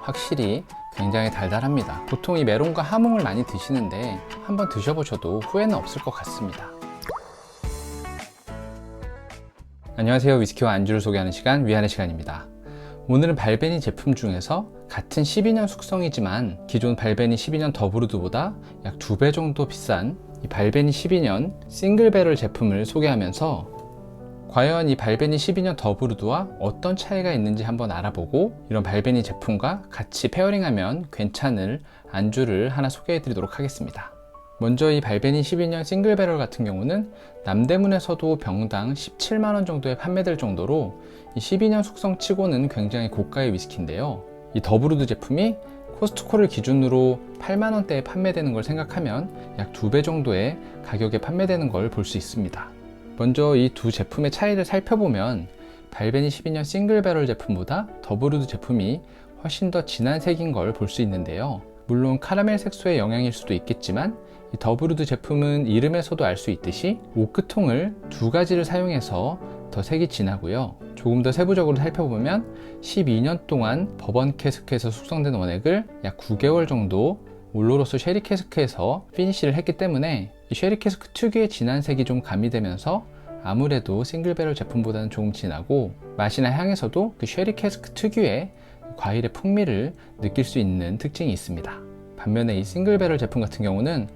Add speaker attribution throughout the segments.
Speaker 1: 확실히 굉장히 달달합니다. 보통 이 메론과 하몽을 많이 드시는데 한번 드셔보셔도 후회는 없을 것 같습니다. 안녕하세요. 위스키와 안주를 소개하는 시간, 위안의 시간입니다. 오늘은 발베니 제품 중에서 같은 12년 숙성이지만 기존 발베니 12년 더브루드보다 약 2배 정도 비싼 이 발베니 12년 싱글 배럴 제품을 소개하면서 과연 이 발베니 12년 더브루드와 어떤 차이가 있는지 한번 알아보고 이런 발베니 제품과 같이 페어링하면 괜찮을 안주를 하나 소개해 드리도록 하겠습니다. 먼저 이 발베니 12년 싱글 배럴 같은 경우는 남대문에서도 병당 17만원 정도에 판매될 정도로 이 12년 숙성 치고는 굉장히 고가의 위스키인데요. 이 더브루드 제품이 코스트코를 기준으로 8만원대에 판매되는 걸 생각하면 약 2배 정도의 가격에 판매되는 걸 볼 수 있습니다. 먼저 이 두 제품의 차이를 살펴보면 발베니 12년 싱글 배럴 제품보다 더브루드 제품이 훨씬 더 진한 색인 걸 볼 수 있는데요. 물론 카라멜 색소의 영향일 수도 있겠지만 이 더브루드 제품은 이름에서도 알 수 있듯이 오크통을 두 가지를 사용해서 더 색이 진하고요. 조금 더 세부적으로 살펴보면 12년 동안 버번 캐스크에서 숙성된 원액을 약 9개월 정도 올로로스 쉐리 캐스크에서 피니쉬를 했기 때문에 이 쉐리 캐스크 특유의 진한 색이 좀 가미되면서 아무래도 싱글 배럴 제품보다는 조금 진하고 맛이나 향에서도 그 쉐리 캐스크 특유의 과일의 풍미를 느낄 수 있는 특징이 있습니다. 반면에 이 싱글 배럴 제품 같은 경우는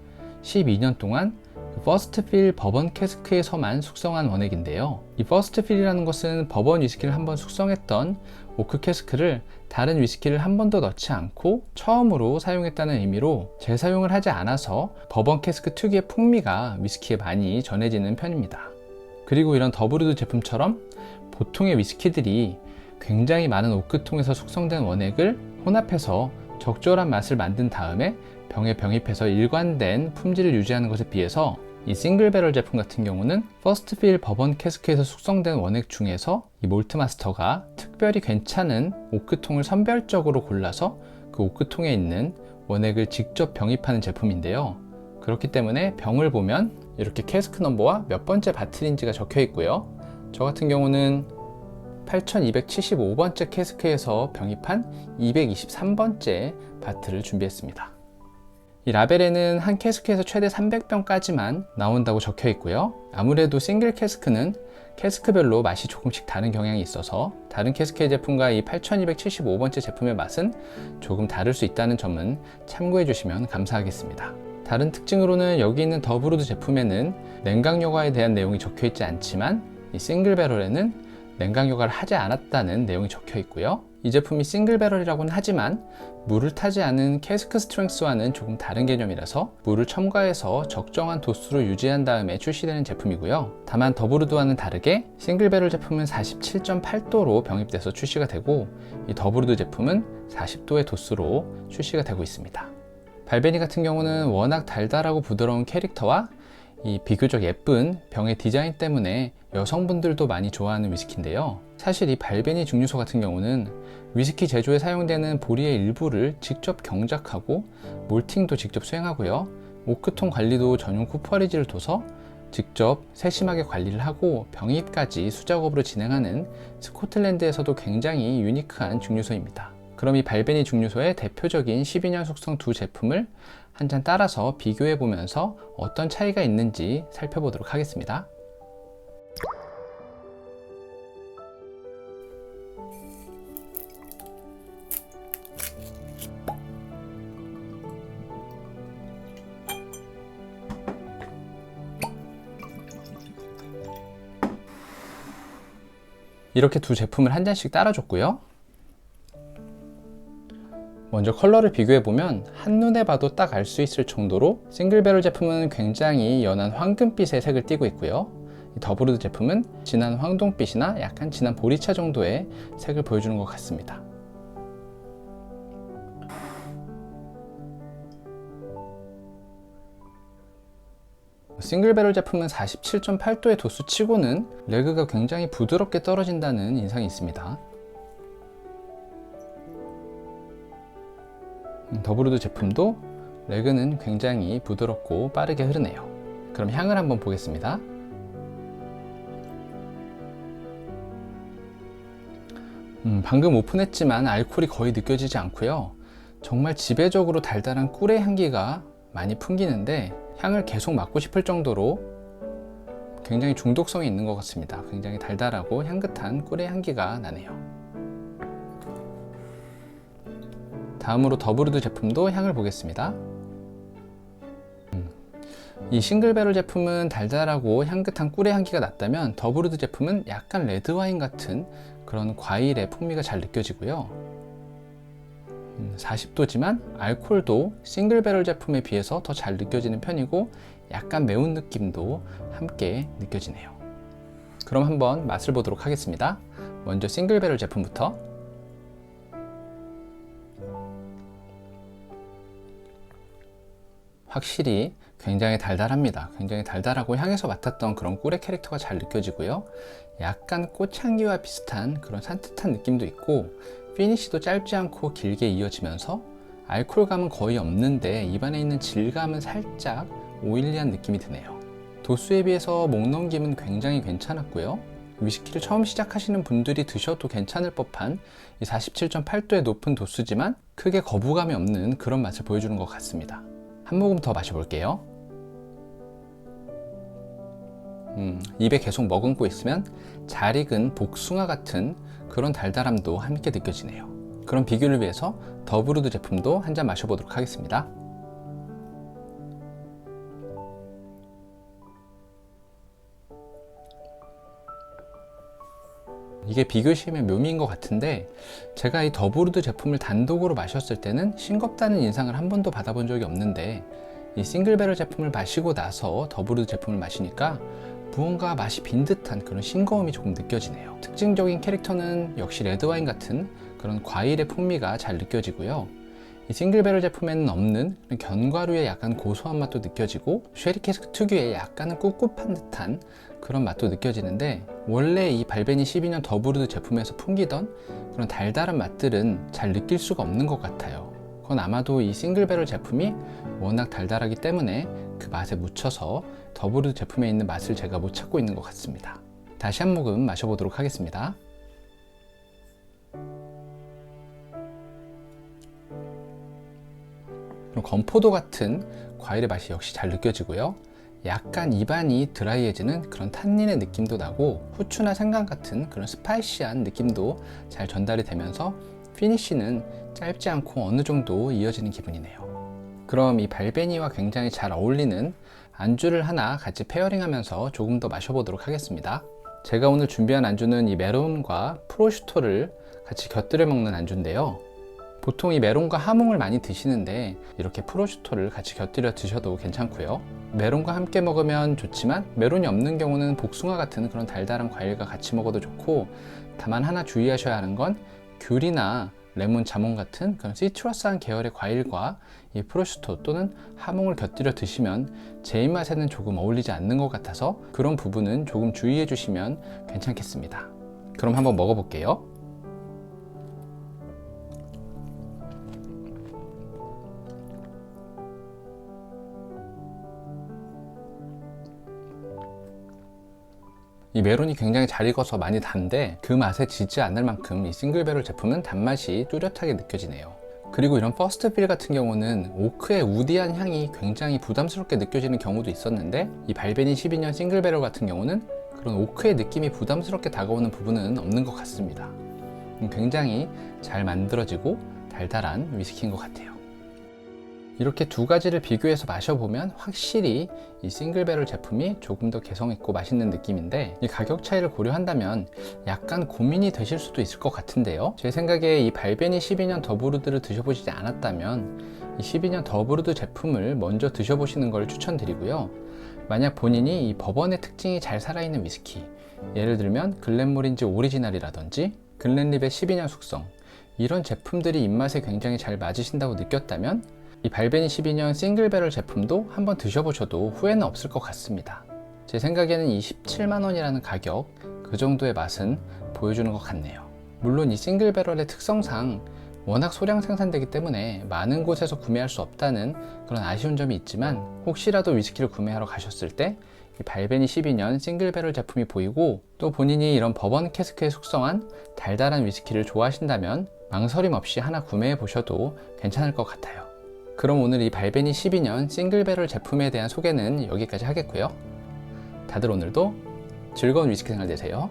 Speaker 1: 12년 동안 퍼스트 필 버번 캐스크에서만 숙성한 원액인데요. 이 퍼스트 필이라는 것은 버번 위스키를 한번 숙성했던 오크 캐스크를 다른 위스키를 한 번도 넣지 않고 처음으로 사용했다는 의미로 재사용을 하지 않아서 버번 캐스크 특유의 풍미가 위스키에 많이 전해지는 편입니다. 그리고 이런 더브루드 제품처럼 보통의 위스키들이 굉장히 많은 오크통에서 숙성된 원액을 혼합해서 적절한 맛을 만든 다음에 병에 병입해서 일관된 품질을 유지하는 것에 비해서 이 싱글 배럴 제품 같은 경우는 퍼스트 필 버번 캐스크에서 숙성된 원액 중에서 이 몰트 마스터가 특별히 괜찮은 오크통을 선별적으로 골라서 그 오크통에 있는 원액을 직접 병입하는 제품인데요. 그렇기 때문에 병을 보면 이렇게 캐스크 넘버와 몇 번째 바틀인지가 적혀 있고요. 저 같은 경우는 8275번째 캐스크에서 병입한 223번째 바틀을 준비했습니다. 이 라벨에는 한 캐스크에서 최대 300병까지만 나온다고 적혀 있고요. 아무래도 싱글 캐스크는 캐스크별로 맛이 조금씩 다른 경향이 있어서 다른 캐스크의 제품과 이 8275번째 제품의 맛은 조금 다를 수 있다는 점은 참고해 주시면 감사하겠습니다. 다른 특징으로는 여기 있는 더브루드 제품에는 냉각 여과에 대한 내용이 적혀 있지 않지만 이 싱글 배럴에는 냉각 여과를 하지 않았다는 내용이 적혀 있고요. 이 제품이 싱글 배럴이라고는 하지만 물을 타지 않은 캐스크 스트렝스와는 조금 다른 개념이라서 물을 첨가해서 적정한 도수를 유지한 다음에 출시되는 제품이고요. 다만 더브루드와는 다르게 싱글 배럴 제품은 47.8도로 병입돼서 출시가 되고 이 더브루드 제품은 40도의 도수로 출시가 되고 있습니다. 발베니 같은 경우는 워낙 달달하고 부드러운 캐릭터와 이 비교적 예쁜 병의 디자인 때문에 여성분들도 많이 좋아하는 위스키인데요. 사실 이 발베니 증류소 같은 경우는 위스키 제조에 사용되는 보리의 일부를 직접 경작하고 몰팅도 직접 수행하고요. 오크통 관리도 전용 쿠퍼리지를 둬서 직접 세심하게 관리를 하고 병입까지 수작업으로 진행하는 스코틀랜드에서도 굉장히 유니크한 증류소입니다. 그럼 이 발베니 증류소의 대표적인 12년 숙성 두 제품을 한 잔 따라서 비교해 보면서 어떤 차이가 있는지 살펴보도록 하겠습니다. 이렇게 두 제품을 한 잔씩 따라줬고요. 먼저 컬러를 비교해보면 한눈에 봐도 딱 알 수 있을 정도로 싱글 배럴 제품은 굉장히 연한 황금빛의 색을 띠고 있고요. 더브루드 제품은 진한 황동빛이나 약간 진한 보리차 정도의 색을 보여주는 것 같습니다. 싱글 배럴 제품은 47.8도의 도수치고는 레그가 굉장히 부드럽게 떨어진다는 인상이 있습니다. 더브루드 제품도 레그는 굉장히 부드럽고 빠르게 흐르네요. 그럼 향을 한번 보겠습니다. 방금 오픈했지만 알코올이 거의 느껴지지 않고요. 정말 지배적으로 달달한 꿀의 향기가 많이 풍기는데 향을 계속 맡고 싶을 정도로 굉장히 중독성이 있는 것 같습니다. 굉장히 달달하고 향긋한 꿀의 향기가 나네요. 다음으로 더브루드 제품도 향을 보겠습니다. 이 싱글배럴 제품은 달달하고 향긋한 꿀의 향기가 났다면 더브루드 제품은 약간 레드와인 같은 그런 과일의 풍미가 잘 느껴지고요. 40도지만 알코올도 싱글배럴 제품에 비해서 더 잘 느껴지는 편이고 약간 매운 느낌도 함께 느껴지네요. 그럼 한번 맛을 보도록 하겠습니다. 먼저 싱글배럴 제품부터. 확실히 굉장히 달달합니다. 굉장히 달달하고 향에서 맡았던 그런 꿀의 캐릭터가 잘 느껴지고요. 약간 꽃향기와 비슷한 그런 산뜻한 느낌도 있고 피니쉬도 짧지 않고 길게 이어지면서 알코올감은 거의 없는데 입안에 있는 질감은 살짝 오일리한 느낌이 드네요. 도수에 비해서 목 넘김은 굉장히 괜찮았고요. 위스키를 처음 시작하시는 분들이 드셔도 괜찮을 법한 이 47.8도의 높은 도수지만 크게 거부감이 없는 그런 맛을 보여주는 것 같습니다. 한 모금 더 마셔볼게요. 입에 계속 머금고 있으면 잘 익은 복숭아 같은 그런 달달함도 함께 느껴지네요. 그런 비교를 위해서 더브루드 제품도 한 잔 마셔보도록 하겠습니다. 이게 비교심의 묘미인 것 같은데 제가 이 더브루드 제품을 단독으로 마셨을 때는 싱겁다는 인상을 한 번도 받아본 적이 없는데 이 싱글배럴 제품을 마시고 나서 더브루드 제품을 마시니까 무언가 맛이 빈 듯한 그런 싱거움이 조금 느껴지네요. 특징적인 캐릭터는 역시 레드와인 같은 그런 과일의 풍미가 잘 느껴지고요. 이 싱글배럴 제품에는 없는 견과류의 약간 고소한 맛도 느껴지고 쉐리 캐스크 특유의 약간은 꿉꿉한 듯한 그런 맛도 느껴지는데 원래 이 발베니 12년 더브루드 제품에서 풍기던 그런 달달한 맛들은 잘 느낄 수가 없는 것 같아요. 그건 아마도 이 싱글배럴 제품이 워낙 달달하기 때문에 그 맛에 묻혀서 더브루드 제품에 있는 맛을 제가 못 찾고 있는 것 같습니다. 다시 한 모금 마셔보도록 하겠습니다. 건포도 같은 과일의 맛이 역시 잘 느껴지고요. 약간 입안이 드라이해지는 그런 탄닌의 느낌도 나고 후추나 생강 같은 그런 스파이시한 느낌도 잘 전달이 되면서 피니쉬는 짧지 않고 어느 정도 이어지는 기분이네요. 그럼 이 발베니와 굉장히 잘 어울리는 안주를 하나 같이 페어링하면서 조금 더 마셔보도록 하겠습니다. 제가 오늘 준비한 안주는 이 메론과 프로슈토를 같이 곁들여 먹는 안주인데요. 보통 이 메론과 하몽을 많이 드시는데 이렇게 프로슈토를 같이 곁들여 드셔도 괜찮고요. 메론과 함께 먹으면 좋지만 메론이 없는 경우는 복숭아 같은 그런 달달한 과일과 같이 먹어도 좋고 다만 하나 주의하셔야 하는 건 귤이나 레몬, 자몽 같은 그런 시트러스한 계열의 과일과 이 프로슈토 또는 하몽을 곁들여 드시면 제 입맛에는 조금 어울리지 않는 것 같아서 그런 부분은 조금 주의해 주시면 괜찮겠습니다. 그럼 한번 먹어볼게요. 이 메론이 굉장히 잘 익어서 많이 단데 그 맛에 지지 않을 만큼 이 싱글배럴 제품은 단맛이 뚜렷하게 느껴지네요. 그리고 이런 퍼스트 필 같은 경우는 오크의 우디한 향이 굉장히 부담스럽게 느껴지는 경우도 있었는데 이 발베니 12년 싱글배럴 같은 경우는 그런 오크의 느낌이 부담스럽게 다가오는 부분은 없는 것 같습니다. 굉장히 잘 만들어지고 달달한 위스키인 것 같아요. 이렇게 두 가지를 비교해서 마셔보면 확실히 이 싱글배럴 제품이 조금 더 개성있고 맛있는 느낌인데 이 가격 차이를 고려한다면 약간 고민이 되실 수도 있을 것 같은데요. 제 생각에 이 발베니 12년 더브루드를 드셔보시지 않았다면 이 12년 더브루드 제품을 먼저 드셔보시는 걸 추천드리고요. 만약 본인이 이 버번의 특징이 잘 살아있는 위스키, 예를 들면 글렌모린지 오리지널이라든지 글렌립의 12년 숙성, 이런 제품들이 입맛에 굉장히 잘 맞으신다고 느꼈다면 이 발베니 12년 싱글배럴 제품도 한번 드셔보셔도 후회는 없을 것 같습니다. 제 생각에는 이 17만원이라는 가격, 그 정도의 맛은 보여주는 것 같네요. 물론 이 싱글배럴의 특성상 워낙 소량 생산되기 때문에 많은 곳에서 구매할 수 없다는 그런 아쉬운 점이 있지만 혹시라도 위스키를 구매하러 가셨을 때 이 발베니 12년 싱글 배럴 제품이 보이고, 또 본인이 이런 버번 캐스크에 숙성한 달달한 위스키를 좋아하신다면 망설임 없이 하나 구매해 보셔도 괜찮을 것 같아요. 그럼 오늘 이 발베니 12년 싱글 배럴 제품에 대한 소개는 여기까지 하겠고요. 다들 오늘도 즐거운 위스키 생활 되세요.